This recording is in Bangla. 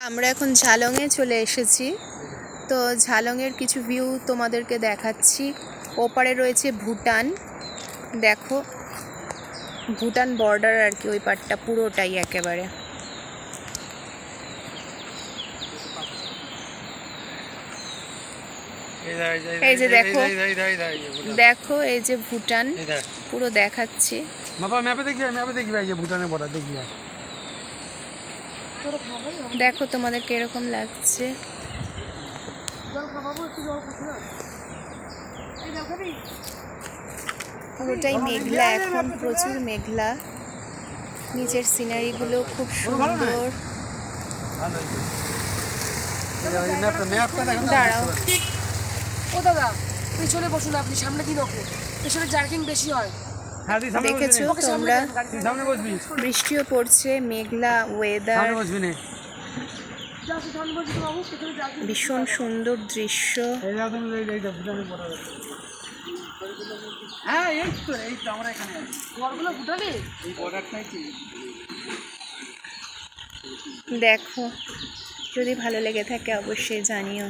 আমরা এখন ঝালংয়ে চলে এসেছি। তো ঝালংয়ের কিছু ভিউ তোমাদেরকে দেখাচ্ছি। ওপারে রয়েছে ভুটান, দেখো ভুটান বর্ডার আর কি, ওই পাটটা পুরোটাই একেবারে। এই যে দেখো দেখো এই যে ভুটান পুরো দেখাচ্ছি। দেখো তোমাদেরকে এরকম লাগছে। পুরোটাই মেঘলা, এখন প্রচুর মেঘলা। নিচের সিনারিগুলো খুব সুন্দর। দাঁড়াও, ও দাদা পিছনে বসুন, আপনি সামনে দিন, ওকে পেছনে জার্কিং বেশি হয়। দেখেছো তোমরা, বৃষ্টিও পড়ছে, মেঘলা ওয়েদার, ভীষণ সুন্দর দৃশ্য। দেখো, যদি ভালো লেগে থাকে অবশ্যই জানিও।